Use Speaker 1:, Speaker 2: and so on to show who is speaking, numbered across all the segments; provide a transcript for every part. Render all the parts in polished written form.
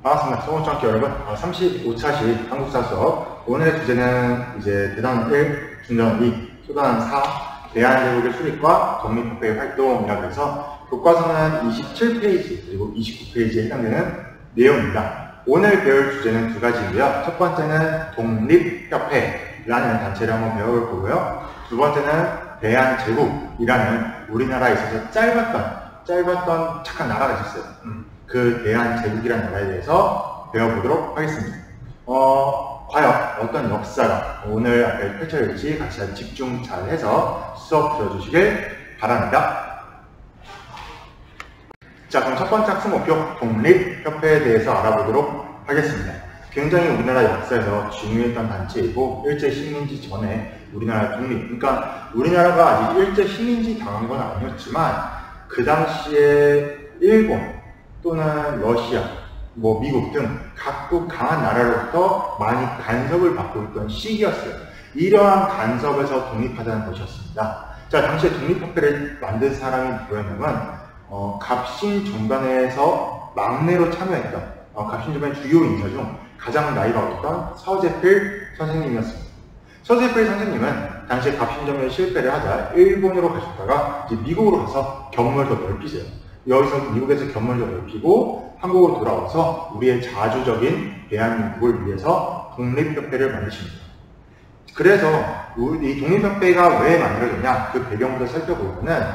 Speaker 1: 반갑습니다. 소원중학교 여러분. 35차시 한국사 수업. 오늘의 주제는 이제 대단 1, 중전 2, 소단 4, 대한제국의 수립과 독립협회의 활동이라고 해서 교과서는 27페이지 그리고 29페이지에 해당되는 내용입니다. 오늘 배울 주제는 두 가지고요. 첫 번째는 독립협회라는 단체를 한번 배워볼 거고요. 두 번째는 대한제국이라는 우리나라에 있어서 짧았던 착한 나라가 있었어요. 그 대한제국이라는 나라에 대해서 배워보도록 하겠습니다. 과연 어떤 역사가 오늘 앞에 펼쳐질지 같이 집중 잘 해서 수업 들어주시길 바랍니다. 자, 그럼 첫 번째 학습 목표 독립협회에 대해서 알아보도록 하겠습니다. 굉장히 우리나라 역사에서 중요했던 단체이고 일제 식민지 전에 우리나라 독립, 그러니까 우리나라가 아직 일제 식민지 당한 건 아니었지만 그 당시에 일본 또는 러시아, 미국 등 각국 강한 나라로부터 많이 간섭을 받고 있던 시기였어요. 이러한 간섭에서 독립하자는 것이었습니다. 자, 당시에 독립협회를 만든 사람이 누구였냐면 갑신정변에서 막내로 참여했던 갑신정변 주요 인사 중 가장 나이가 어렸던 서재필 선생님이었습니다. 서재필 선생님은 당시에 갑신정변 실패를 하자 일본으로 가셨다가 이제 미국으로 가서 견문을 더 넓히세요. 여기서 미국에서 견문을 더 넓히고 한국으로 돌아와서 우리의 자주적인 대한민국을 위해서 독립협회를 만드십니다. 그래서 이 독립협회가 왜 만들어졌냐 그 배경부터 살펴보면은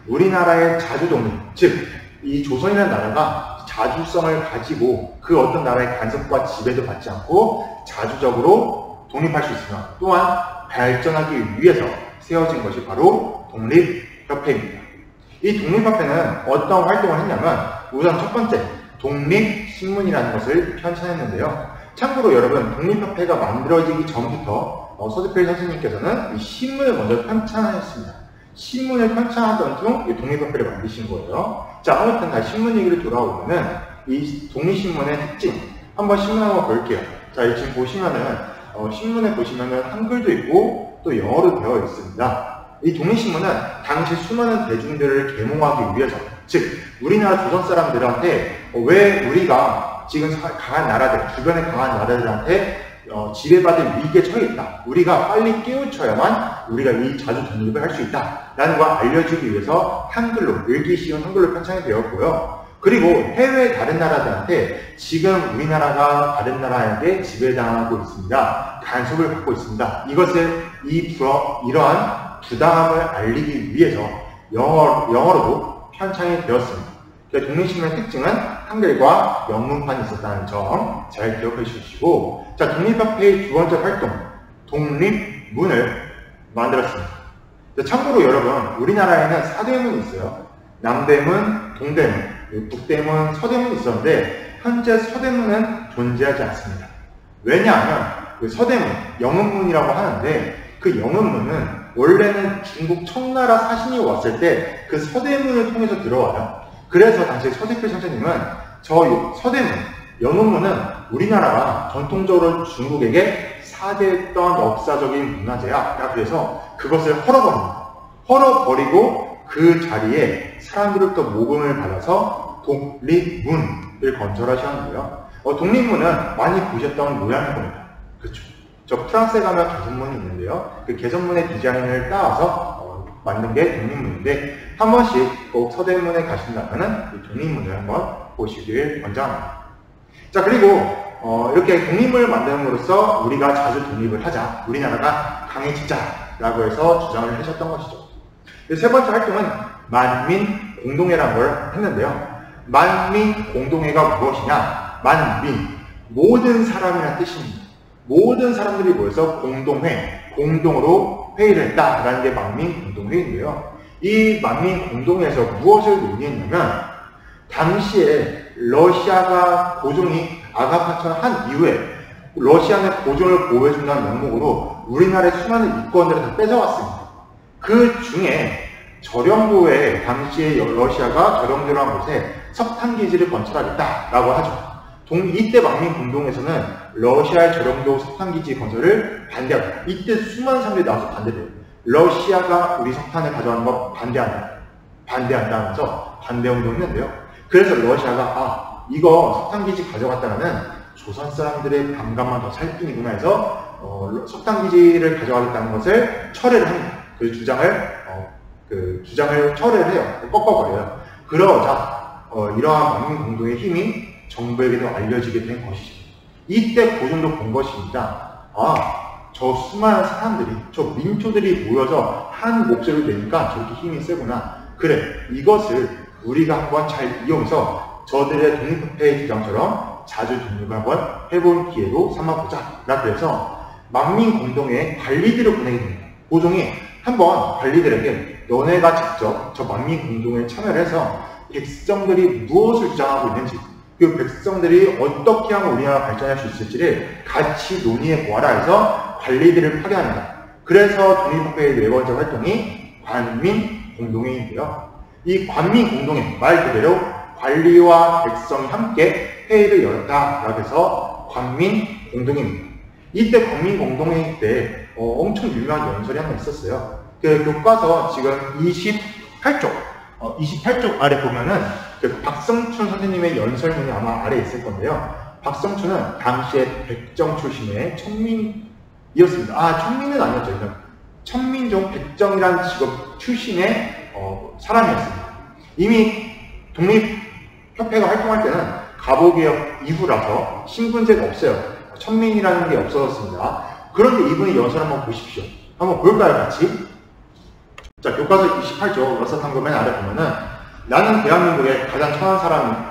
Speaker 1: 우리나라의 자주독립, 즉 이 조선이라는 나라가 자주성을 가지고 그 어떤 나라의 간섭과 지배도 받지 않고 자주적으로 독립할 수 있으며 또한 발전하기 위해서 세워진 것이 바로 독립협회입니다. 이 독립협회는 어떤 활동을 했냐면 우선 첫 번째 독립신문이라는 것을 편찬했는데요. 참고로 여러분 독립협회가 만들어지기 전부터 서재필 선생님께서는 이 신문을 먼저 편찬하였습니다. 신문을 편찬하던 중 이 독립협회를 만드신 거예요. 자, 아무튼 다시 신문 얘기를 돌아오면은 이 독립신문의 특징 한번 신문 한번 볼게요. 자, 지금 보시면은 신문에 보시면은 한글도 있고 또 영어로 되어 있습니다. 이 독립신문은 당시 수많은 대중들을 계몽하기 위해서, 즉 우리나라 조선 사람들한테 왜 우리가 지금 강한 나라들, 주변의 강한 나라들한테 지배받을 위기에 처해 있다. 우리가 빨리 깨우쳐야만 우리가 이 자주 독립을 할 수 있다. 라는 걸 알려주기 위해서 한글로, 읽기 쉬운 한글로 편찬이 되었고요. 그리고 해외 다른 나라들한테 지금 우리나라가 다른 나라에게 지배당하고 있습니다. 간섭을 받고 있습니다. 이러한 부당함을 알리기 위해서 영어로도 편찬이 되었습니다. 독립신문의 특징은 한글과 영문판이 있었다는 점 잘 기억해 주시고, 자, 독립협회의 두 번째 활동, 독립문을 만들었습니다. 자, 참고로 여러분, 우리나라에는 사대문이 있어요. 남대문, 동대문, 북대문, 서대문이 있었는데 현재 서대문은 존재하지 않습니다. 왜냐하면 그 서대문, 영흥문이라고 하는데 그 영흥문은 원래는 중국 청나라 사신이 왔을 때 그 서대문을 통해서 들어와요. 그래서 당시 서재필 선생님은 저 서대문, 영흥문은 우리나라가 전통적으로 중국에게 사대했던 역사적인 문화재야. 그래서 그것을 헐어버립니다. 헐어버리고 그 자리에 사람들로부터 모금을 받아서 독립문을 건설하셨는데요. 독립문은 많이 보셨던 모양일 겁니다. 그렇죠. 저 프랑스에 가면 개선문이 있는데요. 그 개선문의 디자인을 따와서 만든 게 독립문인데 한 번씩 꼭 서대문에 가신다면 이 독립문을 한번 보시길 권장합니다. 자, 그리고 이렇게 독립문을 만듦으로써 우리가 자주 독립을 하자, 우리나라가 강해지자 라고 해서 주장을 하셨던 것이죠. 세 번째 활동은 만민공동회라는 걸 했는데요. 만민공동회가 무엇이냐? 만민, 모든 사람이라는 뜻입니다. 모든 사람들이 모여서 공동으로 회의를 했다라는 게 만민공동회인데요. 이 만민공동회에서 무엇을 논의했냐면 당시에 러시아가 고종이 아가파천한 이후에 러시아는 고종을 보호해준다는 명목으로 우리나라의 수많은 이권들을 다 뺏어왔습니다. 그 중에 저령도에 당시에 러시아가 저령도라는 곳에 석탄기지를 건설하겠다라고 하죠. 이때 만민공동에서는 러시아의 저령도 석탄기지 건설을 반대합니다. 이때 수많은 사람들이 나와서 반대돼요. 러시아가 우리 석탄을 가져가는 거 반대한다. 반대한다면서 반대운동을 했는데요. 그래서 러시아가 이거 석탄기지 가져갔다가는 조선 사람들의 반감만 더 살 뿐이구나 해서 석탄기지를 가져가겠다는 것을 철회를 합니다. 그 주장을 철회를 해요. 꺾어버려요. 그러자 이러한 만민공동의 힘이 정부에게도 알려지게 된 것이죠. 이때 고종도 본 것입니다. 저 수많은 사람들이, 저 민초들이 모여서 한 목소리를 내니까 저렇게 힘이 세구나. 그래, 이것을 우리가 한번 잘 이용해서 저들의 독립협회의 주장처럼 자주 독립을 한번 해볼 기회로 삼아보자. 그래서 만민공동의 관리들을 보내게 됩니다. 고종이 한번 관리들에게 너네가 직접 저 만민공동에 참여를 해서 백성들이 무엇을 주장하고 있는지, 그 백성들이 어떻게 하면 우리나라가 발전할 수 있을지를 같이 논의해 보아라 해서 관리들을 파견합니다. 그래서 독립협회의 네 번째 활동이 관민공동회인데요. 이 관민공동회, 말 그대로 관리와 백성이 함께 회의를 열었다라고 해서 관민공동회입니다. 이때 관민공동회의 때 엄청 유명한 연설이 하나 있었어요. 그 교과서 지금 28쪽 아래 보면은 그 박성춘 선생님의 연설문이 아마 아래 있을 건데요. 박성춘은 당시에 백정 출신의 천민이었습니다. 천민은 아니었죠. 천민종 백정이라는 직업 출신의 사람이었습니다. 이미 독립협회가 활동할 때는 갑오개혁 이후라서 신분제가 없어요. 천민이라는 게 없어졌습니다. 그런데 이분이 연설 한번 보십시오. 한번 볼까요, 같이? 자, 교과서 28조 러서탄고 맨 아래 보면은 나는 대한민국의 가장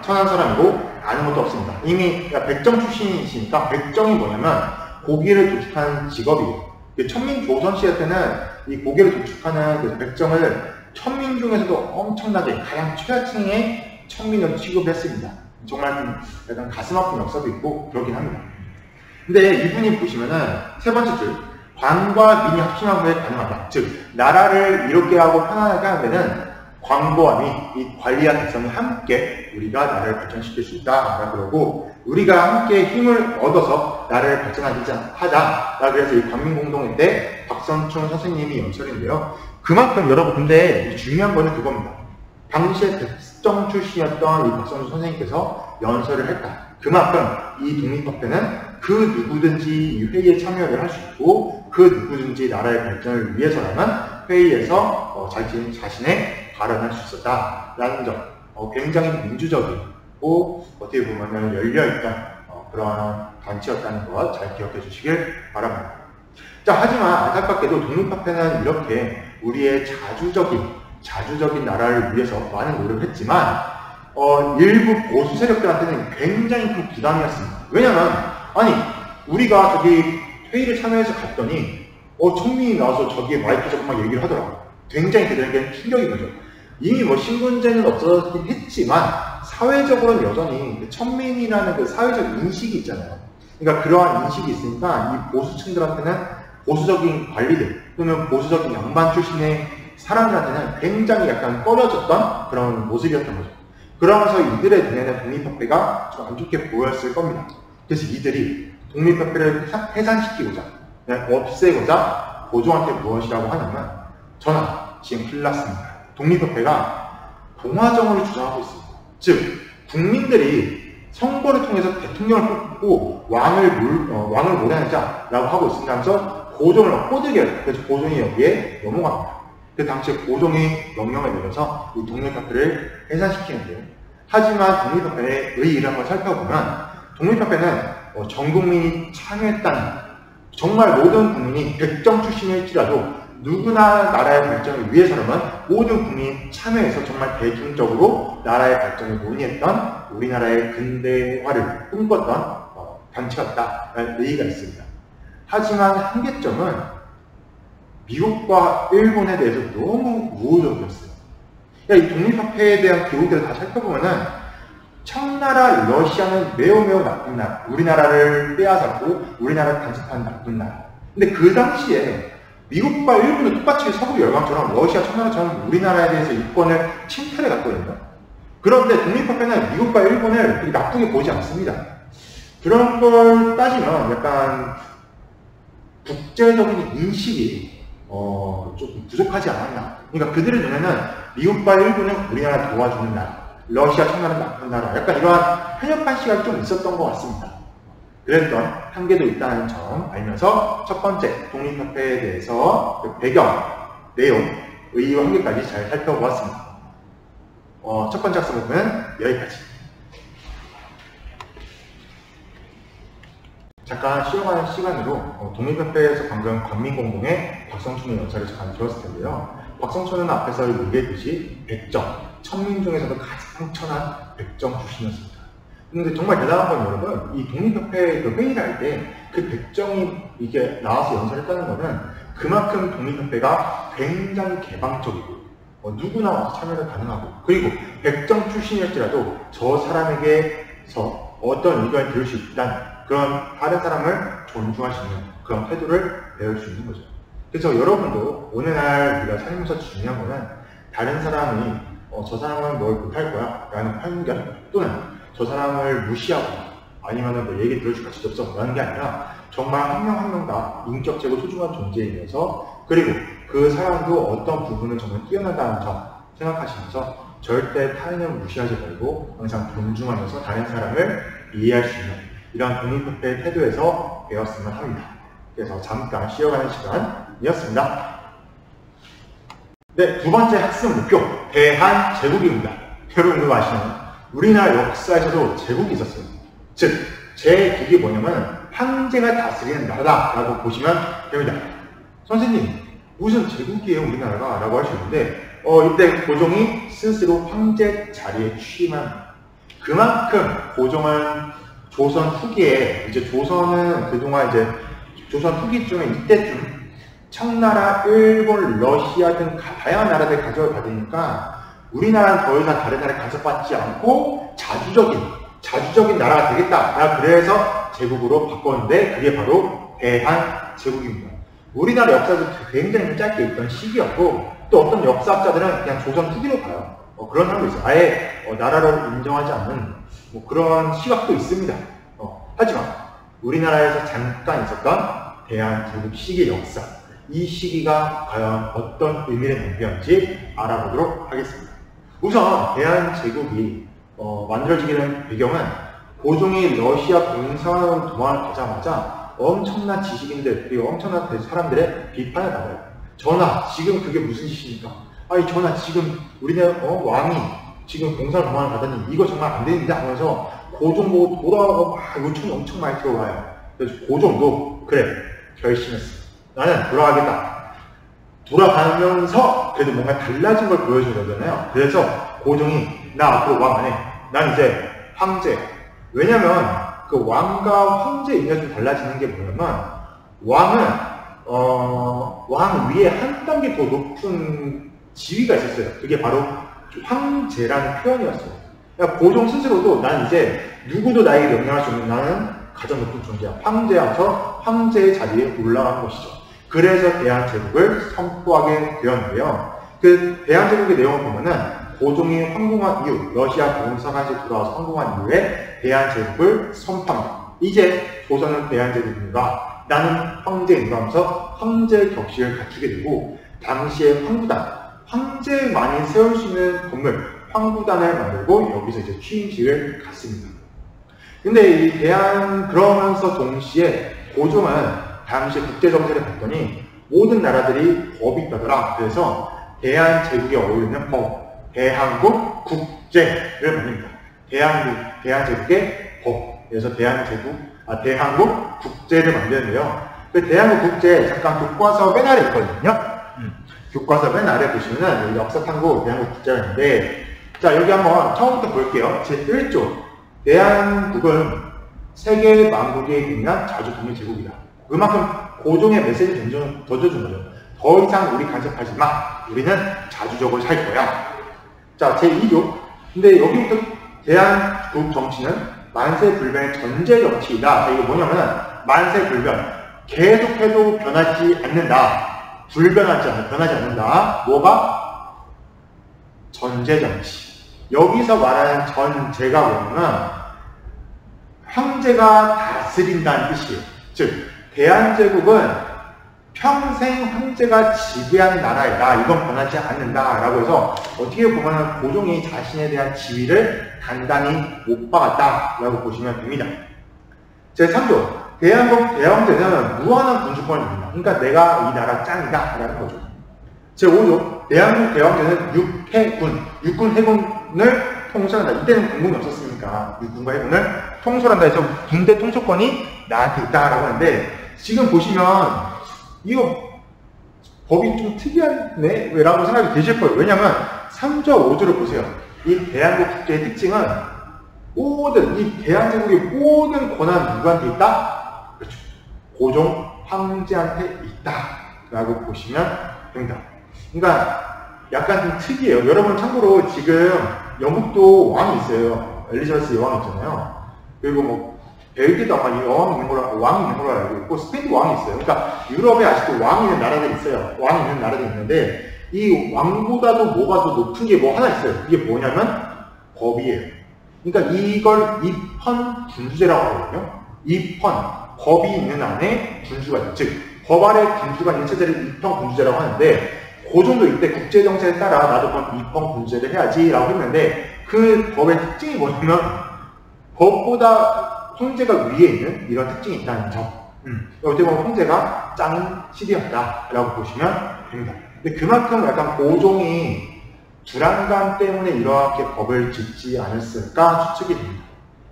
Speaker 1: 천한 사람이고 아는 것도 없습니다. 이미 백정 출신이시니까 백정이 뭐냐면 고기를 도축하는 직업이에요. 천민 조선시대 때는 이 고기를 도축하는 그 백정을 천민 중에서도 엄청나게 가장 최하층의 천민으로 취급했습니다. 정말 좀 약간 가슴 아픈 역사도 있고 그러긴 합니다. 근데 이분이 보시면은 세 번째 줄, 관과 민이 합심한 후에 가능하다. 즉, 나라를 이롭게 하고 편안하게 하는 데는 관과 민, 이 관리와 백성이 함께 우리가 나라를 발전시킬 수 있다. 그러고, 우리가 함께 힘을 얻어서 나라를 발전하자. 그래서 이 관민공동회 때 박성춘 선생님이 연설인데요. 그만큼 여러분, 근데 중요한 거는 그겁니다. 당시에 백정 출신이었던 이 박성춘 선생님께서 연설을 했다. 그만큼 이 독립협회는 그 누구든지 이 회의에 참여를 할 수 있고 그 누구든지 나라의 발전을 위해서라면 회의에서 자신의 발언할 수 있었다라는 점, 굉장히 민주적이고 어떻게 보면 열려있던 그러한 단체였다는 것 잘 기억해 주시길 바랍니다. 자, 하지만 안타깝게도 독립협회는 이렇게 우리의 자주적인 나라를 위해서 많은 노력을 했지만 일부 보수 세력들한테는 굉장히 큰 부담이었습니다. 왜냐면 우리가 저기 회의를 참여해서 갔더니 천민이 나와서 저기에 마이크 잡고 막 얘기를 하더라고요. 굉장히 그들에게는 충격인 거죠. 이미 신분제는 없어졌긴 했지만 사회적으로는 여전히 천민이라는 그 사회적 인식이 있잖아요. 그러니까 그러한 인식이 있으니까 이 보수층들한테는 보수적인 관리들 또는 보수적인 양반 출신의 사람들한테는 굉장히 약간 꺼려졌던 그런 모습이었던 거죠. 그러면서 이들의 눈에는 독립협회가 좀 안 좋게 보였을 겁니다. 그래서 이들이 독립협회를 해산시키고자, 없애고자 고종한테 무엇이라고 하냐면 전하, 지금 큰일 났습니다. 독립협회가 봉화정을 주장하고 있습니다. 즉, 국민들이 선거를 통해서 대통령을 뽑고 왕을 몰아내자라고 하고 있습니다 하면서 고종을 호되게 해요. 그래서 고종이 여기에 넘어갑니다. 그 당시에 고종이 명령을 내려서 이 독립협회를 해산시키는데요. 하지만 독립협회의 의의를 한번 살펴보면 독립협회는 전 국민이 참여했다는, 정말 모든 국민이 백정 출신일지라도 누구나 나라의 발전을 위해서라면 모든 국민이 참여해서 정말 대중적으로 나라의 발전을 논의했던 우리나라의 근대화를 꿈꿨던 단체였다라는 의의가 있습니다. 하지만 한계점은 미국과 일본에 대해서 너무 우호적이었어요. 이 독립협회에 대한 기록들을 다 살펴보면은 청나라 러시아는 매우 나쁜 나라, 우리나라를 빼앗았고 우리나라를 간섭하는 나쁜 나라. 근데 그 당시에 미국과 일본은 똑같이 서부 열강처럼 러시아, 청나라처럼 우리나라에 대해서 이권을 침탈해 갔거든요. 그런데 독립협회는 미국과 일본을 그렇게 나쁘게 보지 않습니다. 그런 걸 따지면 약간 국제적인 인식이 조금 부족하지 않았나. 그러니까 그들의 눈에는 미국과 일본은 우리나라를 도와주는 나라, 러시아 청나라는 나쁜 나라. 약간 이러한 편협한 시각이 좀 있었던 것 같습니다. 그랬던 한계도 있다는 점 알면서 첫 번째 독립협회에 대해서 그 배경, 내용, 의의와 한계까지 잘 살펴보았습니다. 첫 번째 학습 부분은 여기까지. 잠깐 쉬어가는 시간으로 독립협회에서 방금 관민공동의 박성춘의 연설을 잠깐 들었을 텐데요. 박성춘은 앞에서 얘기했듯이 100점, 천민 중에서도 가장 천한 100점 출신이었습니다. 근데 정말 대단한 건 여러분, 이 독립협회 그 회의를 할 때 그 100점이 이게 나와서 연설했다는 거는 그만큼 독립협회가 굉장히 개방적이고 누구나 와서 참여가 가능하고, 그리고 100점 출신이었더라도 저 사람에게서 어떤 의견을 들을 수 있다는 그런 다른 사람을 존중할 수 있는 그런 태도를 배울 수 있는 거죠. 그래서 여러분도 오늘날 우리가 살면서 중요한 거는 다른 사람이 저 사람은 뭘 못할 거야 라는 편견, 또는 저 사람을 무시하거나 아니면 뭐 얘기 들어줄 가치도 없어 라는 게 아니라 정말 한 명 한 명 다 인격적으로 소중한 존재이면서, 그리고 그 사람도 어떤 부분을 정말 뛰어나다는 점 생각하시면서 절대 타인을 무시하지 말고 항상 존중하면서 다른 사람을 이해할 수 있는 이런 독립협회의 태도에서 배웠으면 합니다. 그래서 잠깐 쉬어가는 시간이었습니다. 네, 두 번째 학습 목표, 대한제국입니다. 여러분도 아시나요? 우리나라 역사에서도 제국이 있었어요. 즉, 제국이 뭐냐면 황제가 다스리는 나라다라고 보시면 됩니다. 선생님, 무슨 제국이에요 우리나라가? 라고 할 수 있는데 이때 고종이 스스로 황제 자리에 취임한, 그만큼 고종은 조선 후기에, 이제 조선은 그동안 이제 조선 후기쯤에 이때쯤 청나라, 일본, 러시아 등 다양한 나라들 가져을 받으니까 우리나라는 더 이상 다른 나라에 간섭받지 않고 자주적인 나라가 되겠다. 그래서 제국으로 바꿨는데 그게 바로 대한제국입니다. 우리나라 역사도 굉장히 짧게 있던 시기였고, 또 어떤 역사학자들은 그냥 조선 후기로 봐요. 그런 사람도 있어요. 아예 나라를 인정하지 않는 그런 시각도 있습니다. 하지만 우리나라에서 잠깐 있었던 대한제국 시기의 역사, 이 시기가 과연 어떤 의미를 남겼는지 알아보도록 하겠습니다. 우선 대한제국이 만들어지게 된 배경은 고종이 러시아 공산으로 도망을 가자마자 엄청난 지식인들 그리고 엄청난 사람들의 비판을 받아요. 전하, 지금 그게 무슨 짓입니까? 아니 전하, 지금 우리나라 왕이 지금 공산으로 도망을 가다니 이거 정말 안 되는데 하면서 고종 보고 돌아가고 막 요청이 엄청 많이 들어와요. 그래서 고종도 그래, 결심했어. 나는 돌아가겠다. 돌아가면서 그래도 뭔가 달라진 걸 보여줘야 되잖아요. 그래서 고종이 나 앞으로 왕 안 해. 난 이제 황제. 왜냐면 그 왕과 황제 의미가 좀 달라지는 게 뭐냐면 왕은 왕 위에 한 단계 더 높은 지위가 있었어요. 그게 바로 황제라는 표현이었어요. 그러니까 고종 스스로도 난 이제 누구도 나에게 명령할 수 없는 나는 가장 높은 존재야. 황제여서 황제의 자리에 올라간 것이죠. 그래서 대한제국을 선포하게 되었는데요. 그 대한제국의 내용을 보면은 고종이 황궁한 이후, 러시아 공사관에서 돌아와서 황궁한 이후에 대한제국을 선포합니다. 이제 조선은 대한제국인가, 나는 황제인가 하면서 황제 격식을 갖추게 되고, 당시에 황제만이 세울 수 있는 건물, 황구단을 만들고 여기서 이제 취임식을 갖습니다. 근데 이 그러면서 동시에 고종은 당시 국제정세를 봤더니 모든 나라들이 법이 있다더라. 그래서 대한제국에 어울리는 법, 대한국 국제를 만듭니다. 대한제국의 법. 그래서 대한국 국제를 만드는데요. 그 대한국 국제 잠깐 교과서 맨 아래 있거든요. 교과서 맨 아래 보시면은 역사 탐구 대한국 국제가 있는데, 자 여기 한번 처음부터 볼게요. 제1조 대한국은 세계 만국에 있는 자주 독립제국이다. 그만큼 고종의 메시지를 던져준 거죠. 더 이상 우리 간섭하지 마. 우리는 자주적으로 살 거야. 자, 제2조. 근데 여기부터 대한국 정치는 만세불변의 전제 정치이다. 자, 이거 뭐냐면 만세불변. 계속해도 변하지 않는다. 변하지 않는다. 뭐가? 전제 정치. 여기서 말하는 전제가 뭐냐면 황제가 다스린다는 뜻이에요. 즉 대한제국은 평생 황제가 지배하는 나라이다. 이건 변하지 않는다. 라고 해서 어떻게 보면 고종이 자신에 대한 지위를 단단히 못 박았다. 라고 보시면 됩니다. 제3조, 대왕제는 무한한 군주권을 입니다. 그러니까 내가 이 나라 짱이다. 라는 거죠. 제5조, 대한민국 대왕제는 육군 해군을 통솔한다. 이때는 공군이 없었으니까 육군과 해군을 통솔한다 해서 군대 통솔권이 나한테 있다라고 하는데, 지금 보시면 이거 법이 좀 특이하네? 라고 생각이 드실 거예요. 왜냐면 3조, 5조를 보세요. 이 대한민국 국제의 특징은 이 대한민국의 모든 권한 누구한테 있다? 그렇죠. 고종 황제한테 있다. 라고 보시면 됩니다. 그러니까 약간 좀 특이해요. 여러분 참고로 지금 영국도 왕이 있어요. 엘리자베스 여왕 있잖아요. 그리고 뭐 벨기에도 아마 왕이 있는 걸로 알고 있고, 스페인도 왕이 있어요. 그러니까 유럽에 아직도 왕이 있는 나라들이 있어요. 왕이 있는 나라들이 있는데, 이 왕보다도 뭐가 더 높은 게 뭐 하나 있어요. 그게 뭐냐면 법이에요. 그러니까 이걸 입헌 군주제라고 하거든요. 입헌, 법이 있는 안에 군주가 있죠. 즉, 법 아래 군주가 있는 체제를 입헌 군주제라고 하는데, 고종도 이때 국제정세에 따라 나도 그럼 입헌 군주제를 해야지라고 했는데, 그 법의 특징이 뭐냐면 법보다 황제가 위에 있는 이런 특징이 있다는 점. 어떻게 보면 황제가 짱 시대였다라고 보시면 됩니다. 근데 그만큼 약간 고종이 불안감 때문에 이렇게 법을 짓지 않았을까 추측이 됩니다.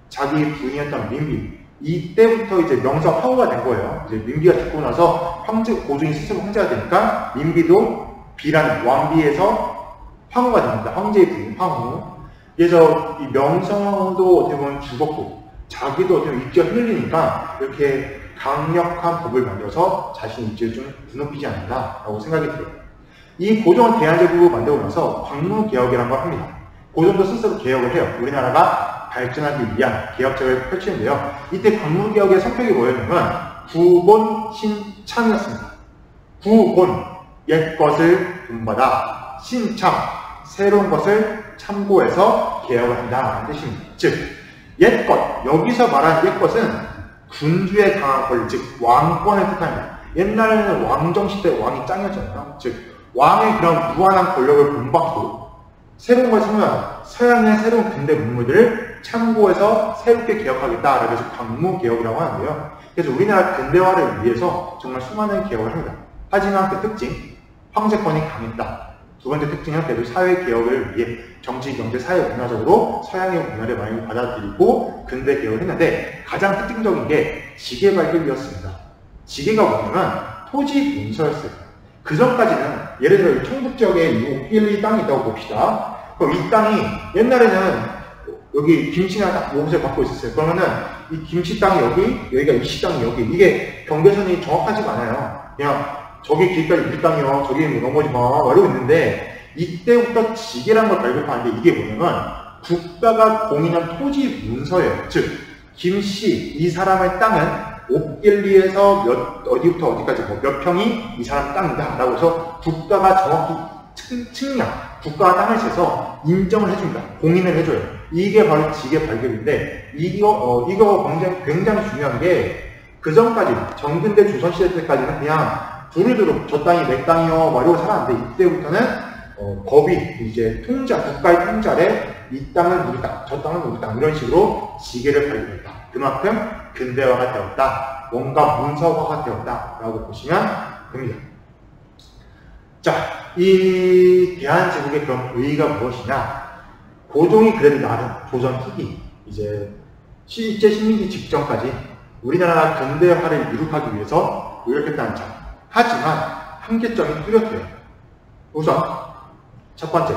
Speaker 1: 자기 부인이었던 민비. 이때부터 이제 명성 황후가 된 거예요. 이제 민비가 죽고 나서 고종이 스스로 황제가 되니까 민비도 비라는 왕비에서 황후가 됩니다. 황제의 부인, 황후. 그래서 이 명성도 어떻게 보면 죽었고, 자기도 어떻게 보면 입지가 흔들리니까 이렇게 강력한 법을 만들어서 자신의 입지를 좀 드높이지 않는다라고 생각이 들어요. 이 고종은 대한제국을 만들고 나서 광무개혁이라는 걸 합니다. 고종도 스스로 개혁을 해요. 우리나라가 발전하기 위한 개혁책을 펼치는데요. 이때 광무개혁의 성격이 뭐였냐면 구본, 신창이었습니다. 구본, 옛것을 본받아, 신창, 새로운 것을 참고해서 개혁을 한다는 뜻입니다. 즉, 옛것, 여기서 말하는 옛것은 군주의 강한 권리, 즉 왕권을 뜻합니다. 옛날에는 왕정시대 왕이 짱이었잖아요. 즉 왕의 그런 무한한 권력을 본받고 새로운 걸 참여하는 서양의 새로운 근대 문물들을 참고해서 새롭게 개혁하겠다라고 해서 광무개혁이라고 하는데요. 그래서 우리나라 근대화를 위해서 정말 수많은 개혁을 합니다. 하지만 그 특징, 황제권이 강했다. 두 번째 특징은 그래도 사회개혁을 위해 정치, 경제, 사회, 문화적으로 서양의 문화를 많이 받아들이고 근대 개혁을 했는데, 가장 특징적인 게 지계 발굴이었습니다. 지계가 뭐냐면 토지 문서였어요. 그 전까지는 예를 들어 청북 지역에 이 옥길리 땅이 있다고 봅시다. 그럼 이 땅이 옛날에는 여기 김치나 딱 모범을 받고 있었어요. 그러면은 이 김치 땅이 여기가 이씨 땅이 여기, 이게 경계선이 정확하지가 않아요. 그냥 저기 길까지 우리 땅이요, 저기 넘어오지 마, 이러고 있는데, 이때부터 지계라는 걸 발급하는데, 이게 뭐냐면 국가가 공인한 토지 문서예요. 즉 김씨 이 사람의 땅은 옥길리에서 어디부터 어디까지 몇 평이 이 사람 땅이다 라고 해서 국가가 정확히 측량, 국가가 땅을 세서 인정을 해줍니다. 공인을 해줘요. 이게 바로 지계 발급인데, 이거 굉장히 중요한 게, 그 전까지 정근대 조선시대 때까지는 그냥 두루두루 저 땅이 내 땅이요 막 이러고 살았는데, 이때부터는 법이 이제 국가의 통제 아래 이 땅은 우리 땅, 저 땅은 우리 땅, 이런 식으로 지계를 발급했다. 그만큼 근대화가 되었다, 뭔가 문서화가 되었다 라고 보시면 됩니다. 자, 이 대한제국의 그런 의의가 무엇이냐? 고종이 그래도 나름 조선 후기, 이제 실제 식민지 직전까지 우리나라가 근대화를 이룩하기 위해서 노력했다는 점. 하지만 한계점이 뚜렷해요. 우선 첫 번째,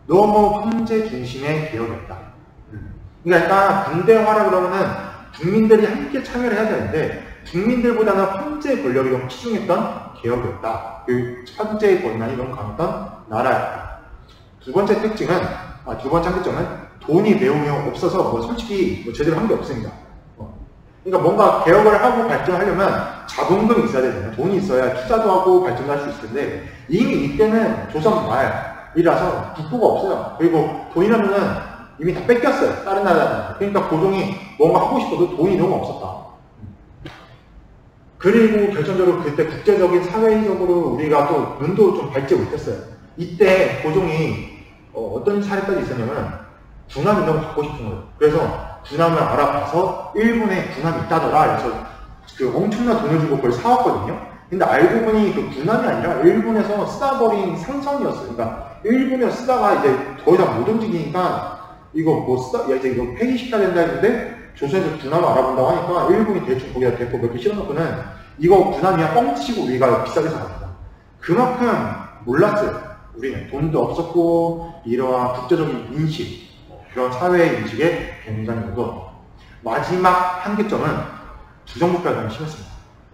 Speaker 1: 너무 황제 중심의 개혁이었다. 그러니까 근대화라 그러면은 국민들이 함께 참여를 해야 되는데, 국민들보다는 황제의 권력이 너무 치중했던 개혁이었다. 그 황제의 권한이 너무 강했던 나라였다. 두 번째 한계점은 돈이 매우 없어서 솔직히 제대로 한 게 없습니다. 그러니까 뭔가 개혁을 하고 발전하려면 자본금이 있어야 되잖아요. 돈이 있어야 투자도 하고 발전도 할 수 있을 텐데, 이미 이때는 조선 말이라서 국부가 없어요. 그리고 돈이라면은 이미 다 뺏겼어요. 다른 나라한테. 그러니까 고종이 뭔가 하고 싶어도 돈이 너무 없었다. 그리고 결정적으로 그때 국제적인 사회적으로 우리가 또 눈도 좀 밟지 못했어요. 이때 고종이 어떤 사례까지 있었냐면 군함 이런 거 갖고 싶은 거예요. 그래서 군함을 알아봐서 일본에 군함이 있다더라. 그래서 그 엄청난 돈을 주고 그걸 사왔거든요. 근데 알고 보니 그 군함이 아니라 일본에서 쓰다 버린 상선이었어요. 그러니까 일본에서 쓰다가 이제 더 이상 못 움직이니까 이거 뭐 쓰다, 이제 이거 폐기시켜야 된다 했는데 조선에서 군함을 알아본다고 하니까 일본이 대충 거기다 대포 몇 개 실어놓고는 이거 군함이야 뻥치고 우리가 비싸게 사갑니다. 그만큼 몰랐어요. 우리는 돈도 없었고 이러한 국제적인 인식, 그런 사회의 인식에 굉장히 어두웠고 마지막 한계점은 부정부패가 너무 심했습니다.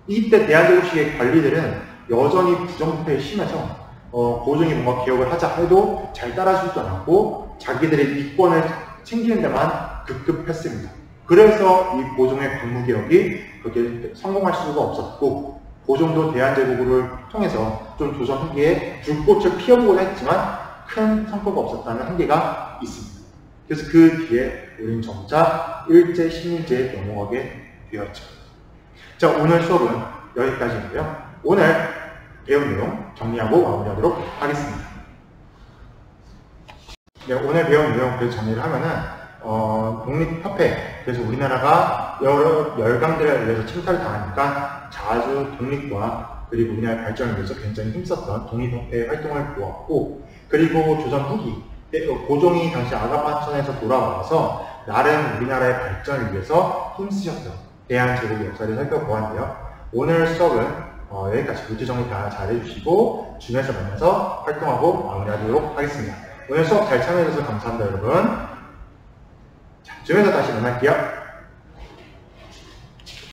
Speaker 1: 이때 대한제국식의 관리들은 여전히 부정부패에 심해서 고종이 뭔가 개혁을 하자 해도 잘 따라주지도 않았고 자기들의 이권을 챙기는 데만 급급했습니다. 그래서 이 고종의 광무개혁이 그렇게 성공할 수가 없었고 고종도 대한제국을 통해서 좀 조선 후기에 불꽃을 피워보고자 했지만 큰 성과가 없었다는 한계가 있습니다. 그래서 그 뒤에 우리는 점차 일제 식민지에 넘어가게 되었죠. 자, 오늘 수업은 여기까지인데요. 오늘 배운 내용 정리하고 마무리하도록 하겠습니다. 네, 오늘 배운 내용 그래서 정리를 하면은 독립협회, 그래서 우리나라가 여러 열강들에 의해서 침탈을 당하니까 자주 독립과 그리고 우리나라의 발전을 위해서 굉장히 힘썼던 독립협회 활동을 보았고, 그리고 조선 후기 고종이 당시 아가파천에서 돌아와서 나름 우리나라의 발전을 위해서 힘쓰셨던 대한제국의 역사를 살펴보았는데요. 오늘 수업은 여기까지 문제 정리 다 잘해주시고 줌에서 만나서 활동하고 마무리하도록 하겠습니다. 오늘 수업 잘 참여해주셔서 감사합니다, 여러분. 자, 줌에서 다시 만날게요.